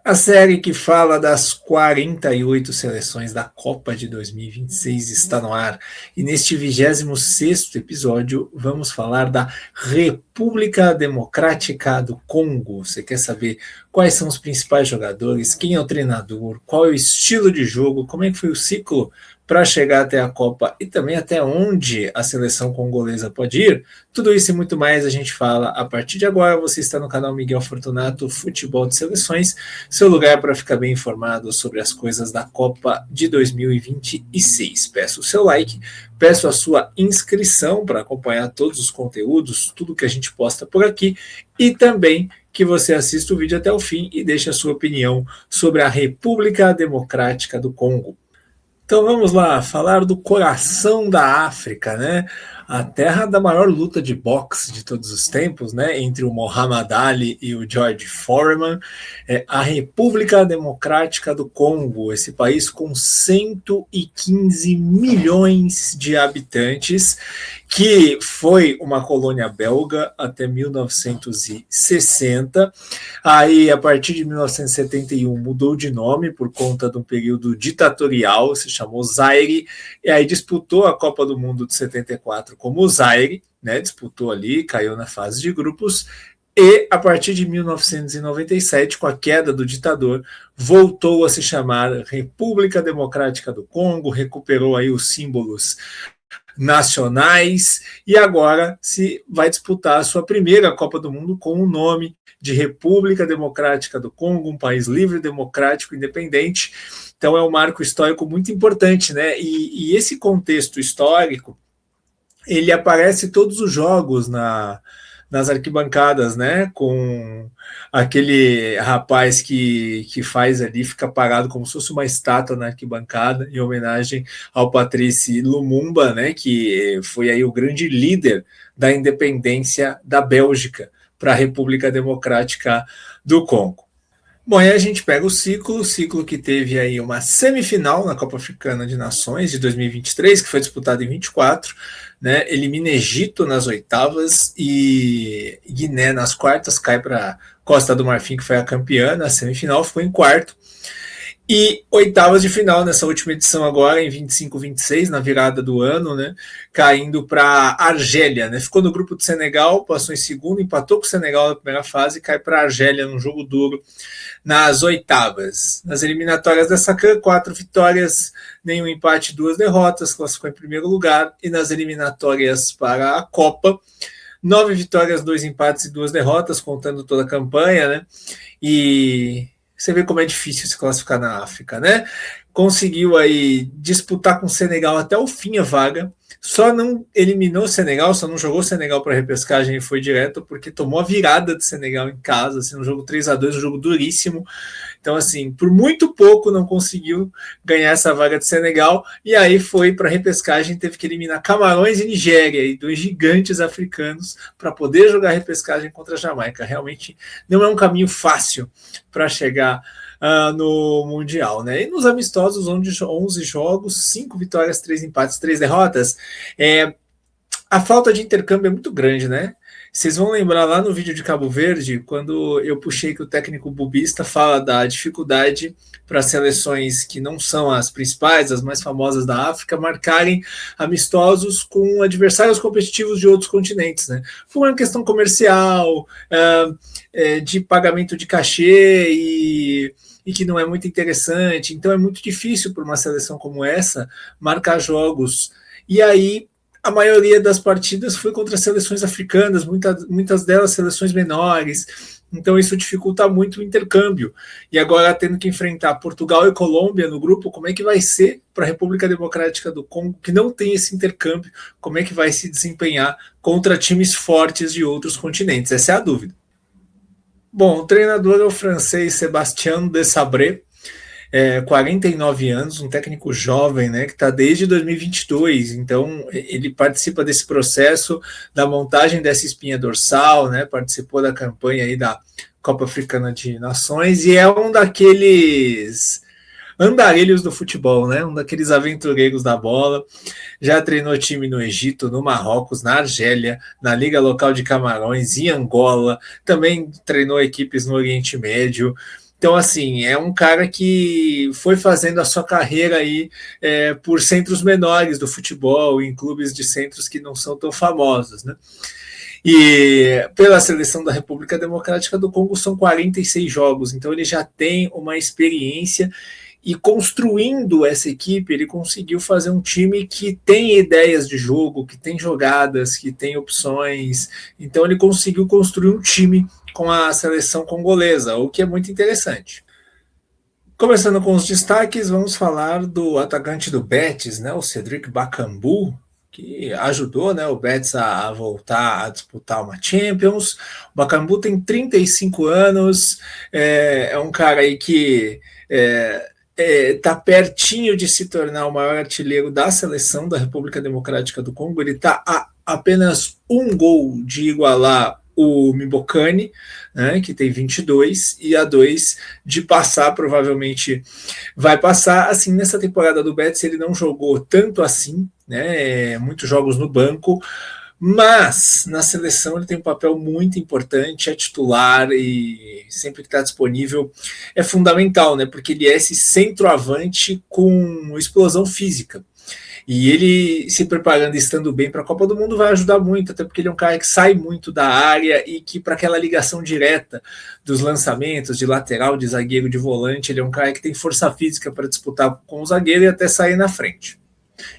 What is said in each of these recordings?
A série que fala das 48 seleções da Copa de 2026 está no ar. E neste 26º episódio vamos falar da República Democrática do Congo. Você quer saber quais são os principais jogadores, quem é o treinador, qual é o estilo de jogo, como é que foi o ciclo para chegar até a Copa e também até onde a seleção congolesa pode ir? Tudo isso e muito mais a gente fala a partir de agora. Você está no canal Miguel Fortunato Futebol de Seleções, seu lugar para ficar bem informado sobre as coisas da Copa de 2026. Peço o seu like, peço a sua inscrição para acompanhar todos os conteúdos, tudo que a gente posta por aqui, e também que você assista o vídeo até o fim e deixe a sua opinião sobre a República Democrática do Congo. Então vamos lá, falar do coração da África, né? A terra da maior luta de boxe de todos os tempos, né? Entre o Muhammad Ali e o George Foreman, a República Democrática do Congo, esse país com 115 milhões de habitantes, que foi uma colônia belga até 1960. Aí, a partir de 1971, mudou de nome por conta de um período ditatorial, se chamou Zaire, e aí disputou a Copa do Mundo de 74 como Zaire, né? Disputou ali, caiu na fase de grupos, e a partir de 1997, com a queda do ditador, voltou a se chamar República Democrática do Congo, recuperou aí os símbolos nacionais e agora se vai disputar a sua primeira Copa do Mundo com o nome de República Democrática do Congo, um país livre, democrático, independente. Então é um marco histórico muito importante, né? E esse contexto histórico, ele aparece em todos os jogos nas arquibancadas, né? Com aquele rapaz que faz ali, fica parado como se fosse uma estátua na arquibancada, em homenagem ao Patrice Lumumba, né? Que foi aí o grande líder da independência da Bélgica para a República Democrática do Congo. Bom, aí a gente pega o ciclo que teve aí uma semifinal na Copa Africana de Nações de 2023, que foi disputada em 24, né? Elimina Egito nas oitavas e Guiné nas quartas, cai para Costa do Marfim, que foi a campeã. Na semifinal ficou em quarto. E oitavas de final nessa última edição agora, em 25-26, na virada do ano, né? Caindo para Argélia, né? Ficou no grupo do Senegal, passou em segundo, empatou com o Senegal na primeira fase e cai para Argélia num jogo duro nas oitavas. Nas eliminatórias dessa CAN, 4 vitórias, nenhum empate, 2 derrotas, classificou em primeiro lugar. E nas eliminatórias para a Copa, 9 vitórias, 2 empates e 2 derrotas, contando toda a campanha, né? E você vê como é difícil se classificar na África, né? Conseguiu aí disputar com o Senegal até o fim a vaga, só não eliminou o Senegal, só não jogou o Senegal para repescagem e foi direto, porque tomou a virada do Senegal em casa, assim, um jogo 3-2, um jogo duríssimo. Então, assim, por muito pouco não conseguiu ganhar essa vaga de Senegal, e aí foi para a repescagem, teve que eliminar Camarões e Nigéria, e 2 gigantes africanos, para poder jogar a repescagem contra a Jamaica. Realmente não é um caminho fácil para chegar no Mundial, né? E nos amistosos, 11 jogos, 5 vitórias, 3 empates, 3 derrotas. A falta de intercâmbio é muito grande, né? Vocês vão lembrar lá no vídeo de Cabo Verde, quando eu puxei que o técnico bubista fala da dificuldade para seleções que não são as principais, as mais famosas da África, marcarem amistosos com adversários competitivos de outros continentes, né? Foi uma questão comercial, de pagamento de cachê e que não é muito interessante. Então é muito difícil para uma seleção como essa marcar jogos. E aí a maioria das partidas foi contra seleções africanas, muitas delas seleções menores, então isso dificulta muito o intercâmbio. E agora tendo que enfrentar Portugal e Colômbia no grupo, como é que vai ser para a República Democrática do Congo, que não tem esse intercâmbio, como é que vai se desempenhar contra times fortes de outros continentes? Essa é a dúvida. Bom, o treinador é o francês Sébastien Desabre, 49 anos, um técnico jovem, né, que está desde 2022, então ele participa desse processo da montagem dessa espinha dorsal, né, participou da campanha aí da Copa Africana de Nações e é um daqueles andarilhos do futebol, né, um daqueles aventureiros da bola. Já treinou time no Egito, no Marrocos, na Argélia, na Liga Local de Camarões, em Angola, também treinou equipes no Oriente Médio. Então, assim, é um cara que foi fazendo a sua carreira aí por centros menores do futebol, em clubes de centros que não são tão famosos, né? E pela seleção da República Democrática do Congo são 46 jogos, então ele já tem uma experiência e construindo essa equipe, ele conseguiu fazer um time que tem ideias de jogo, que tem jogadas, que tem opções. Então ele conseguiu construir um time com a seleção congolesa, o que é muito interessante. Começando com os destaques, vamos falar do atacante do Betis, né, o Cedric Bakambu, que ajudou, né, o Betis a voltar a disputar uma Champions. O Bakambu tem 35 anos, é um cara aí que está pertinho de se tornar o maior artilheiro da seleção da República Democrática do Congo. Ele está a apenas um gol de igualar o Mbokani, né, que tem 22, e a 2 de passar, provavelmente vai passar. Assim, nessa temporada do Betis ele não jogou tanto assim, né, muitos jogos no banco, mas na seleção ele tem um papel muito importante, é titular e sempre que está disponível é fundamental, né? Porque ele é esse centroavante com explosão física. E ele se preparando e estando bem para a Copa do Mundo vai ajudar muito, até porque ele é um cara que sai muito da área e que para aquela ligação direta dos lançamentos de lateral, de zagueiro, de volante, ele é um cara que tem força física para disputar com o zagueiro e até sair na frente.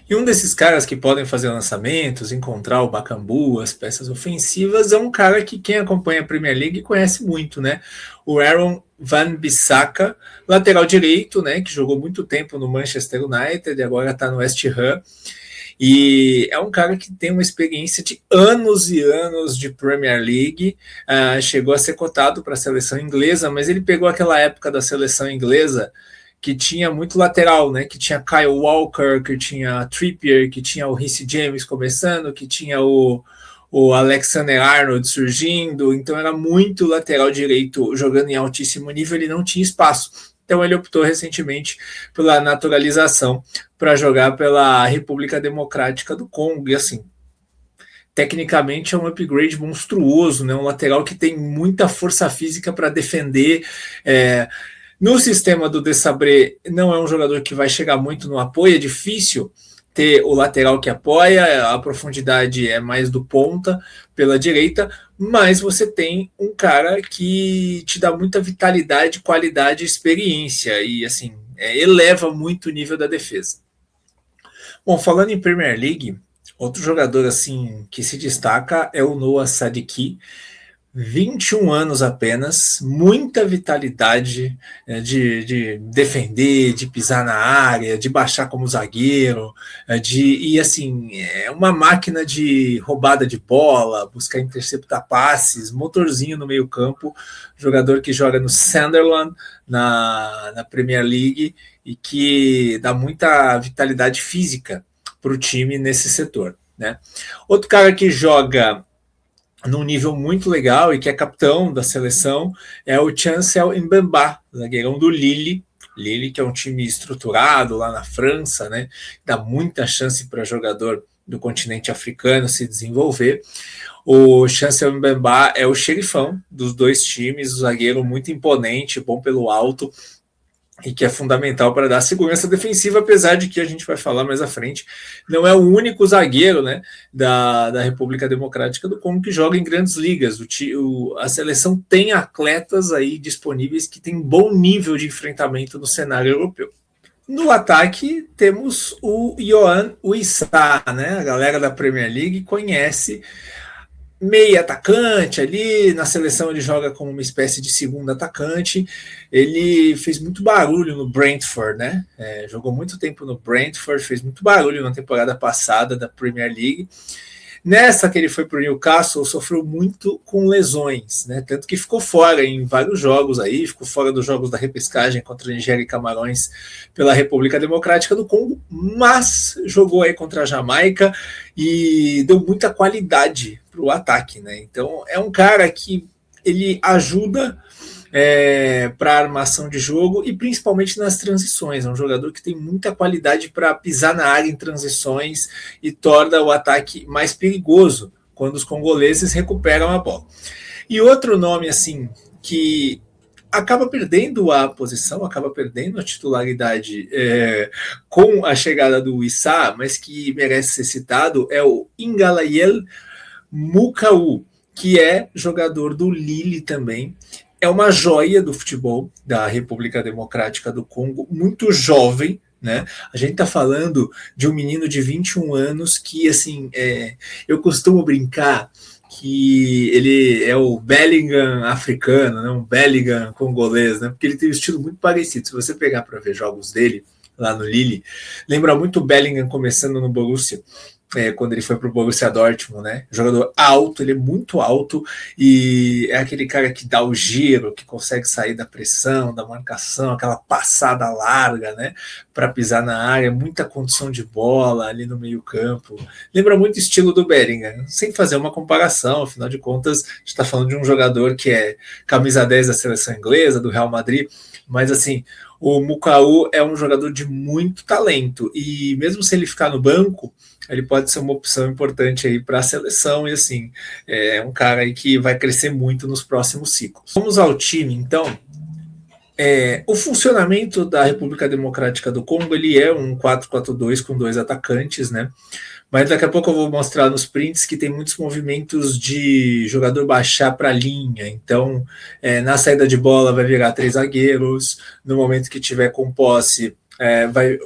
E um desses caras que podem fazer lançamentos, encontrar o Bakambu, as peças ofensivas, é um cara que quem acompanha a Premier League conhece muito, né? O Aaron Wan-Bissaka, lateral direito, né? Que jogou muito tempo no Manchester United e agora está no West Ham. E é um cara que tem uma experiência de anos e anos de Premier League, chegou a ser cotado para a seleção inglesa, mas ele pegou aquela época da seleção inglesa que tinha muito lateral, né? Que tinha Kyle Walker, que tinha Trippier, que tinha o Reece James começando, que tinha o Alexander-Arnold surgindo, então era muito lateral direito jogando em altíssimo nível, ele não tinha espaço. Então ele optou recentemente pela naturalização para jogar pela República Democrática do Congo, e assim, tecnicamente é um upgrade monstruoso, né? Um lateral que tem muita força física para defender. No sistema do Desabré, não é um jogador que vai chegar muito no apoio, é difícil ter o lateral que apoia, a profundidade é mais do ponta pela direita, mas você tem um cara que te dá muita vitalidade, qualidade e experiência, e assim, eleva muito o nível da defesa. Bom, falando em Premier League, outro jogador assim que se destaca é o Noah Sadiki, 21 anos apenas, muita vitalidade de defender, de pisar na área, de baixar como zagueiro, e assim, é uma máquina de roubada de bola, buscar interceptar passes, motorzinho no meio campo, jogador que joga no Sunderland, na Premier League, e que dá muita vitalidade física para o time nesse setor, né? Outro cara que joga num nível muito legal e que é capitão da seleção é o Chancel Mbemba, zagueirão do Lille, que é um time estruturado lá na França, né? Dá muita chance para jogador do continente africano se desenvolver. O Chancel Mbemba é o xerifão dos dois times, o zagueiro muito imponente, bom pelo alto, e que é fundamental para dar segurança defensiva, apesar de que a gente vai falar mais à frente, não é o único zagueiro, né, da República Democrática do Congo que joga em grandes ligas. A seleção tem atletas aí disponíveis que têm bom nível de enfrentamento no cenário europeu. No ataque, temos o Yohan Wissa, né? A galera da Premier League conhece, meio atacante ali, na seleção ele joga como uma espécie de segundo atacante, ele fez muito barulho no Brentford, né? Jogou muito tempo no Brentford, fez muito barulho na temporada passada da Premier League. Nessa que ele foi para o Newcastle, sofreu muito com lesões, né? Tanto que ficou fora em vários jogos aí, ficou fora dos jogos da repescagem contra Nigéria e Camarões pela República Democrática do Congo, mas jogou aí contra a Jamaica e deu muita qualidade para o ataque, né? Então é um cara que ele ajuda para a armação de jogo e principalmente nas transições. É um jogador que tem muita qualidade para pisar na área em transições e torna o ataque mais perigoso quando os congoleses recuperam a bola. E outro nome assim que acaba perdendo a posição, acaba perdendo a titularidade com a chegada do Issa, mas que merece ser citado, é o Ingalayel Mukau, que é jogador do Lille também. É uma joia do futebol da República Democrática do Congo, muito jovem, né? A gente está falando de um menino de 21 anos que, assim, eu costumo brincar que ele é o Bellingham africano, né? Um Bellingham congolês, né? Porque ele tem um estilo muito parecido. Se você pegar para ver jogos dele lá no Lille, lembra muito o Bellingham começando no Borussia, quando ele foi para o Borussia Dortmund, né? Jogador alto, ele é muito alto e é aquele cara que dá o giro, que consegue sair da pressão, da marcação, aquela passada larga, né? Para pisar na área, muita condição de bola ali no meio-campo. Lembra muito o estilo do Bellingham, sem fazer uma comparação, afinal de contas, a gente está falando de um jogador que é camisa 10 da seleção inglesa, do Real Madrid, mas assim, o Mukau é um jogador de muito talento e mesmo se ele ficar no banco, ele pode ser uma opção importante aí para a seleção e assim, é um cara aí que vai crescer muito nos próximos ciclos. Vamos ao time, então. O funcionamento da República Democrática do Congo, ele é um 4-4-2 com 2 atacantes, né? Mas daqui a pouco eu vou mostrar nos prints que tem muitos movimentos de jogador baixar para a linha. Então, na saída de bola vai virar 3 zagueiros. No momento que tiver com posse,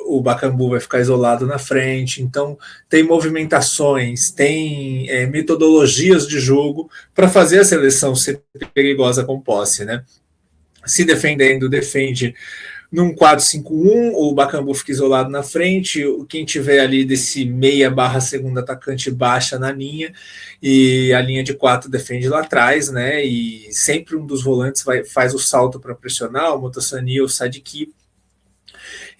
o Bakambu vai ficar isolado na frente. Então, tem movimentações, tem metodologias de jogo para fazer a seleção ser perigosa com posse, né? Se defendendo, defende num 4-5-1, o Bakambu fica isolado na frente, quem tiver ali desse meia barra segundo atacante baixa na linha, e a linha de 4 defende lá atrás, né? E sempre um dos volantes faz o salto para pressionar, o Motossani ou o Sadiki.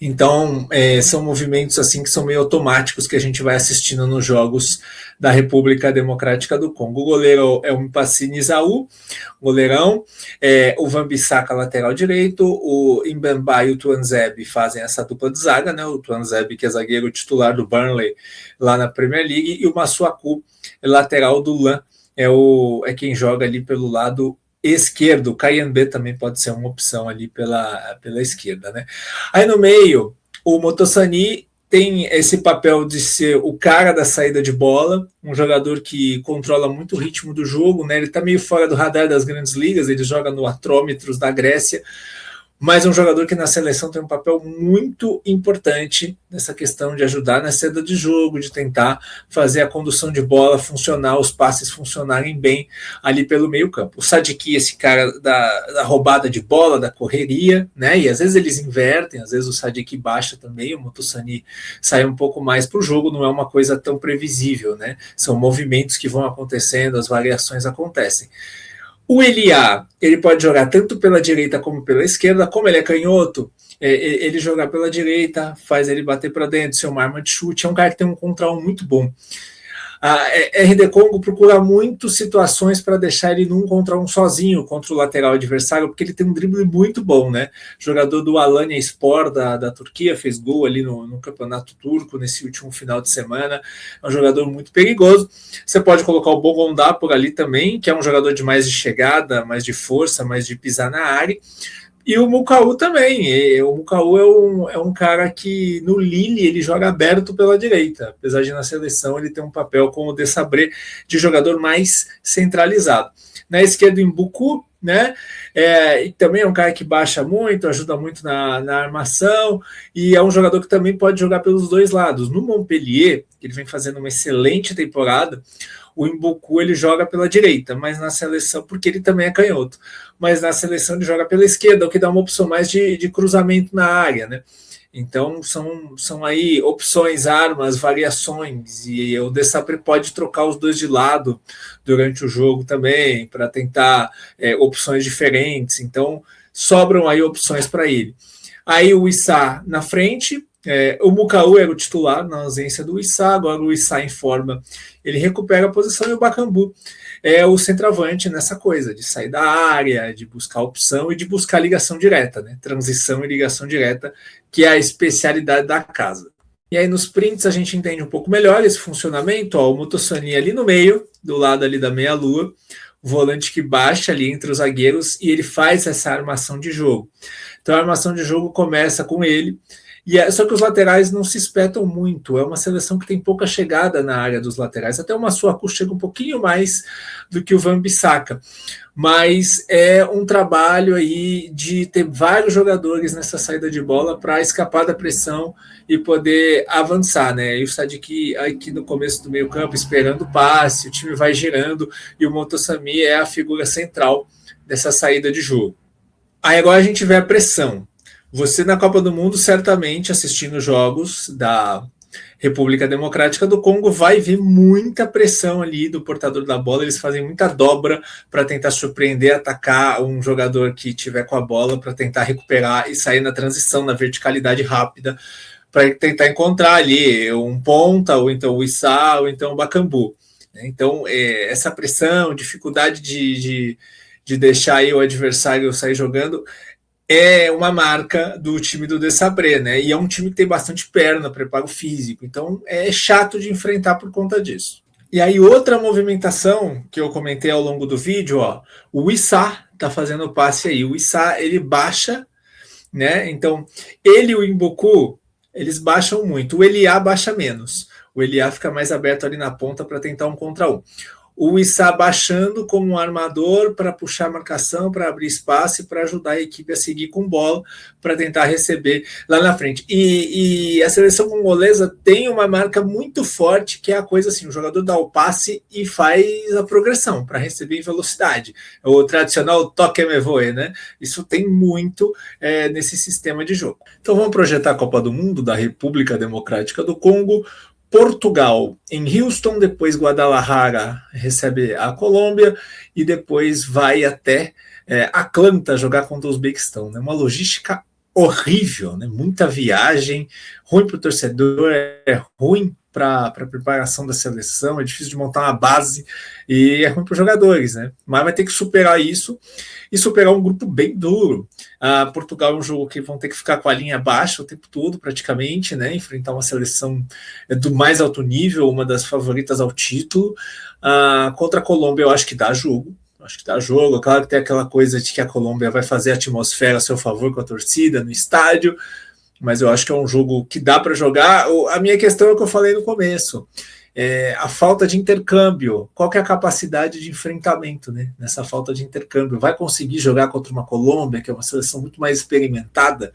Então, são movimentos assim que são meio automáticos que a gente vai assistindo nos jogos da República Democrática do Congo. O goleiro é o Mpassi Nizaú, goleirão, o Wan-Bissaka, lateral direito, o Mbemba e o Tuanzebe fazem essa dupla de zaga, né? O Tuanzebe, que é zagueiro titular do Burnley lá na Premier League, e o Masuaku, lateral do LAN, é quem joga ali pelo lado esquerdo. O KNB também pode ser uma opção ali pela esquerda, né? Aí no meio, o Motossani tem esse papel de ser o cara da saída de bola, um jogador que controla muito o ritmo do jogo, né? Ele tá meio fora do radar das grandes ligas, ele joga no Atrômetros da Grécia, mas é um jogador que na seleção tem um papel muito importante nessa questão de ajudar na saída de jogo, de tentar fazer a condução de bola funcionar, os passes funcionarem bem ali pelo meio campo. O Sadiki, esse cara da roubada de bola, da correria, né? E às vezes eles invertem, às vezes o Sadiki baixa também, o Motossani sai um pouco mais para o jogo, não é uma coisa tão previsível, né? São movimentos que vão acontecendo, as variações acontecem. O Elia, ele pode jogar tanto pela direita como pela esquerda, como ele é canhoto, ele jogar pela direita, faz ele bater para dentro, ser uma arma de chute, é um cara que tem um control muito bom. A RD Congo procura muito situações para deixar ele num contra um sozinho contra o lateral adversário, porque ele tem um drible muito bom, né? Jogador do Alanyaspor da Turquia, fez gol ali no campeonato turco nesse último final de semana, é um jogador muito perigoso. Você pode colocar o Bogondá por ali também, que é um jogador de mais de chegada, mais de força, mais de pisar na área. E o Mukau também. O Mukau é um cara que no Lille ele joga aberto pela direita, apesar de na seleção ele ter um papel como o Desabré de jogador mais centralizado. Na esquerda, em Mbuku, né? E também é um cara que baixa muito, ajuda muito na armação, e é um jogador que também pode jogar pelos dois lados. No Montpellier, que ele vem fazendo uma excelente temporada, o Mbuku ele joga pela direita, mas na seleção, porque ele também é canhoto, mas na seleção ele joga pela esquerda, o que dá uma opção mais de cruzamento na área, né? Então são aí opções, armas, variações, e o Desabré pode trocar os dois de lado durante o jogo também, para tentar opções diferentes, então sobram aí opções para ele. Aí o Issa na frente, o Mukau era o titular na ausência do Issa, agora o Issa em forma, ele recupera a posição, e o Bakambu é o centroavante nessa coisa de sair da área, de buscar opção e de buscar ligação direta, né? Transição e ligação direta, que é a especialidade da casa. E aí nos prints a gente entende um pouco melhor esse funcionamento, ó, o Motossani ali no meio, do lado ali da meia-lua, volante que baixa ali entre os zagueiros e ele faz essa armação de jogo. Então a armação de jogo começa com ele, só que os laterais não se espetam muito, é uma seleção que tem pouca chegada na área dos laterais, até o Masuaku chega um pouquinho mais do que o Wan-Bissaka, mas é um trabalho aí de ter vários jogadores nessa saída de bola para escapar da pressão e poder avançar, né? E o Sadik aqui no começo do meio campo esperando o passe, o time vai girando e o Montosami é a figura central dessa saída de jogo. Aí agora a gente vê a pressão. Você na Copa do Mundo, certamente, assistindo jogos da República Democrática do Congo, vai ver muita pressão ali do portador da bola. Eles fazem muita dobra para tentar surpreender, atacar um jogador que tiver com a bola para tentar recuperar e sair na transição, na verticalidade rápida, para tentar encontrar ali um ponta, ou então o Issa, ou então o Bakambu. Então, essa pressão, dificuldade de deixar aí o adversário sair jogando, é uma marca do time do Desabré, né? E é um time que tem bastante perna, preparo físico. Então é chato de enfrentar por conta disso. E aí outra movimentação que eu comentei ao longo do vídeo, ó, o Issa tá fazendo o passe aí. O Issa, ele baixa, né? Então ele e o Mboku, eles baixam muito. O Eliá baixa menos. O Eliá fica mais aberto ali na ponta para tentar um contra um. O Issa baixando como um armador para puxar a marcação, para abrir espaço e para ajudar a equipe a seguir com bola, para tentar receber lá na frente. E a seleção congolesa tem uma marca muito forte, que é a coisa assim, o jogador dá o passe e faz a progressão para receber em velocidade. É o tradicional toque me voe, né? Isso tem muito nesse sistema de jogo. Então vamos projetar a Copa do Mundo da República Democrática do Congo. Portugal em Houston, depois Guadalajara recebe a Colômbia e depois vai até Atlanta jogar contra o Uzbequistão. Né? Uma logística horrível, né? Muita viagem, ruim para o torcedor, é ruim para a preparação da seleção, é difícil de montar uma base e é ruim para os jogadores, né? Mas vai ter que superar isso e superar um grupo bem duro. Portugal é um jogo que vão ter que ficar com a linha baixa o tempo todo, praticamente, né? Enfrentar uma seleção do mais alto nível, uma das favoritas ao título. Contra a Colômbia, eu acho que dá jogo. Acho que dá jogo. Claro que tem aquela coisa de que a Colômbia vai fazer a atmosfera a seu favor com a torcida no estádio, mas eu acho que é um jogo que dá para jogar. A minha questão é o que eu falei no começo. A falta de intercâmbio, qual que é a capacidade de enfrentamento, né? Nessa falta de intercâmbio, vai conseguir jogar contra uma Colômbia, que é uma seleção muito mais experimentada?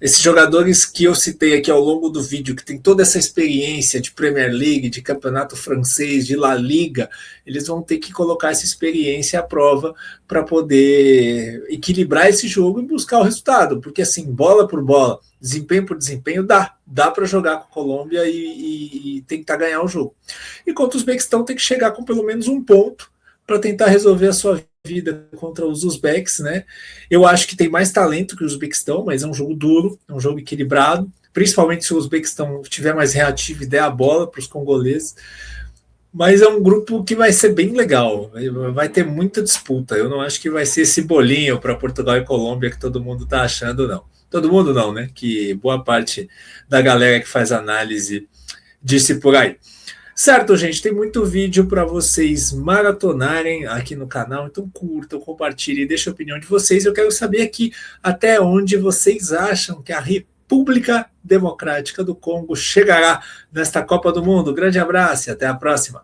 Esses jogadores que eu citei aqui ao longo do vídeo, que tem toda essa experiência de Premier League, de campeonato francês, de La Liga, eles vão ter que colocar essa experiência à prova para poder equilibrar esse jogo e buscar o resultado, porque assim, bola por bola, desempenho por desempenho, dá para jogar com a Colômbia e tentar ganhar o jogo. E contra os Uzbequistão tem que chegar com pelo menos um ponto para tentar resolver a sua vida contra os Uzbeques, né? Eu acho que tem mais talento que os Uzbequistão, mas é um jogo duro, é um jogo equilibrado, principalmente se o Uzbequistão tiver mais reativo e der a bola para os congoleses. Mas é um grupo que vai ser bem legal, vai ter muita disputa. Eu não acho que vai ser esse bolinho para Portugal e Colômbia que todo mundo está achando, não. Todo mundo não, né? Que boa parte da galera que faz análise disse por aí. Certo, gente, tem muito vídeo para vocês maratonarem aqui no canal, então curtam, compartilhem, deixem a opinião de vocês. Eu quero saber aqui até onde vocês acham que a República Democrática do Congo chegará nesta Copa do Mundo. Grande abraço e até a próxima.